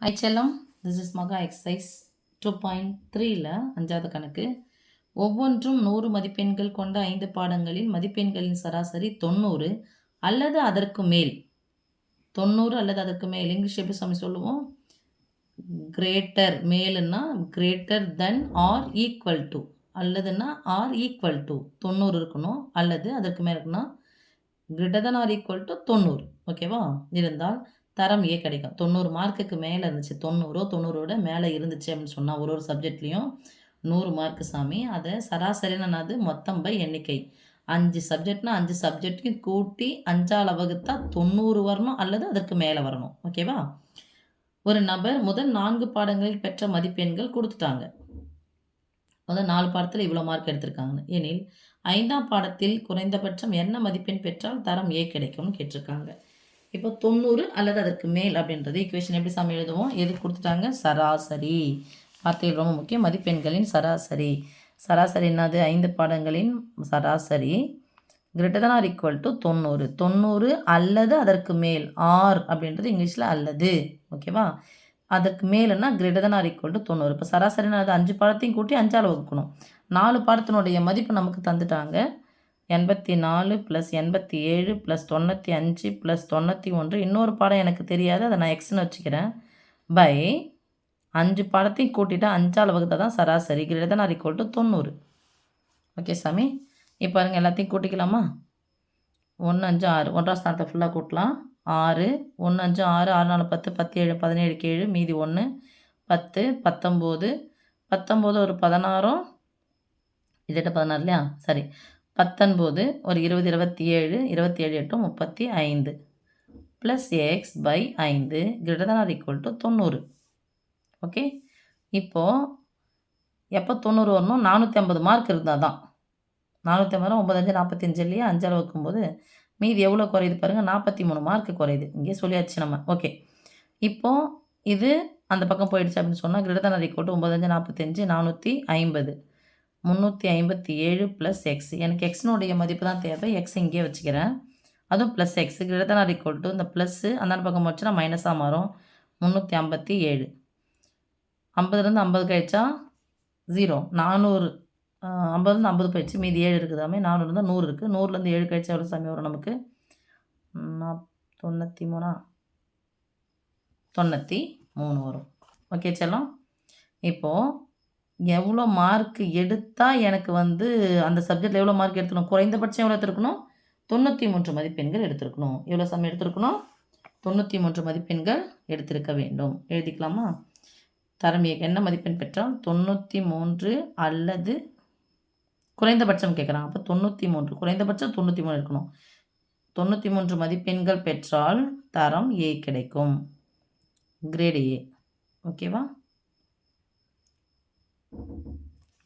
Hi செல்லம், this is மகா exercise 2.3ல அஞ்சாவது கணக்கு. ஒவ்வொன்றும் 100 மதிப்பெண்கள் கொண்ட 5 பாடங்களில் மதிப்பெண்களின் சராசரி 90 அல்லது அதற்கு மேல். 90 அல்லது அதற்கு மேல். இங்கிலீஷ் எப்படி சாமி சொல்லுவோம்? கிரேட்டர், மேலுன்னா greater than or equal to, அல்லதுன்னா ஆர் ஈக்குவல் டு 90 இருக்கணும், அல்லது அதற்கு மேல் இருக்குன்னா greater than or equal to 90. ஓகேவா? இருந்தால் தரம் ஏ கிடைக்கும். 90 மார்க்குக்கு மேலே இருந்துச்சு, 90ஓட மேலே இருந்துச்சு அப்படின்னு சொன்னால் ஒரு சப்ஜெக்ட்லேயும் 100 மார்க்கு சாமி. அதை சராசரினது மொத்தம் பை எண்ணிக்கை. 5 சப்ஜெக்ட்னா 5 சப்ஜெக்டையும் கூட்டி 5ஆல் வகுத்தா 90 வரணும், அல்லது அதற்கு மேலே வரணும். ஓகேவா? ஒரு நபர் முதல் 4 பாடங்களில் பெற்ற மதிப்பெண்கள் கொடுத்துட்டாங்க. முதல் 4 பாடத்தில் இவ்வளோ மார்க் எடுத்திருக்காங்க எனில் 5ஆம் பாடத்தில் குறைந்தபட்சம் என்ன மதிப்பெண் பெற்றால் தரம் ஏ கிடைக்கும்னு கேட்டிருக்காங்க. இப்போ 90 அல்லது அதற்கு மேல் அப்படின்றது ஈக்குவேஷன் எப்படி சாமி எழுதுவோம்? எது கொடுத்துட்டாங்க? சராசரி. வார்த்தைகள் ரொம்ப முக்கியம். மதிப்பெண்களின் சராசரி. சராசரி என்னது? 5 பாடங்களின் சராசரி greater than or equal to 90. 90 அல்லது அதற்கு மேல். ஆர் அப்படின்றது இங்கிலீஷில் அல்லது. ஓகேவா? அதற்கு மேலுன்னா greater than or equal to 90. இப்போ சராசரினா அது 5 பாடத்தையும் கூட்டி 5ஆல் வகுக்கணும். 4 பாடத்தினுடைய மதிப்பு நமக்கு தந்துட்டாங்க. 84 + 87 + 95 + 91. இன்னொரு பாடம் எனக்கு தெரியாது, அதை நான் எக்ஸ்ன்னு வச்சுக்கிறேன். பை 5 பாடத்தையும் கூட்டிட்டு 5ஆல் வகுத்தா தான் சராசரி greater than or equal to 90. Okay சாமி. இப்போ பாருங்கள், எல்லாத்தையும் கூட்டிக்கலாமா? 1 5 6 1ஆம் ஸ்தானத்தை ஃபுல்லாக கூட்டலாம். 6 1 5 6 6 4 10 10 7 17 7 மீதி 1 10 19 19 ஒரு 16 இது 16 இல்லையா? சரி. 19 ஒரு 20 27 27 8 35 plus x by 5 greater than or equal to 90. Okay. இப்போது எப்போ 90 வரணும்? 450 மார்க் இருந்தால் தான். 450 9 5 45 இல்லையா? 5ஆல் வைக்கும்போது மீதி எவ்வளோ குறையுது பாருங்கள், 43 மார்க்கு குறையுது. இங்கே சொல்லியாச்சு நம்ம. ஓகே. இப்போது இது அந்த பக்கம் போயிடுச்சு அப்படின்னு சொன்னால் greater than or equal to 9 5 45 450 357 plus x. எனக்கு எக்ஸ்னுடைய மதிப்பு தான் தேவை. எக்ஸ் இங்கே வச்சுக்கிறேன். அதுவும் plus x greater than or equal to இந்த ப்ளஸ்ஸு அந்த பக்கம் வச்சுன்னா மைனஸாக மாறும். 357 50லேருந்து 50 கழிச்சா 0 400. 50லேருந்து 50 போயிடுச்சு, மீதி 7 இருக்குதாமே. 400 100 இருக்குது. 100லேருந்து 7 கழிச்சா எவ்வளோ சாமி வரும் நமக்கு? 93 93 வரும். ஓகே செல்லம். இப்போது எவ்வளோ மார்க் எடுத்தால் எனக்கு அந்த சப்ஜெக்டில் எவ்வளோ மார்க் எடுத்துக்கணும்? குறைந்தபட்சம் எவ்வளோ எடுத்துருக்கணும்? 93 மதிப்பெண்கள் எடுத்திருக்கணும். எவ்வளோ சமயம் எடுத்திருக்கணும்? 93 மதிப்பெண்கள் எடுத்திருக்க வேண்டும். எழுதிக்கலாமா? தரம் என்ன மதிப்பெண் பெற்றால் 93 அல்லது குறைந்தபட்சம் கேட்குறாங்க. அப்போ 93 குறைந்தபட்சம் 93 இருக்கணும். 93 மதிப்பெண்கள் பெற்றால் தரம் ஏ கிடைக்கும், கிரேடு ஏ. ஓகேவா?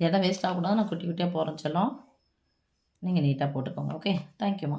இடம் வேஸ்ட் ஆகக்கூடாது. நான் குட்டி குட்டியாக போகிறேன் செல்லம். நீங்கள் நீட்டாக போட்டுக்கோங்க. ஓகே. தேங்க்யூம்மா.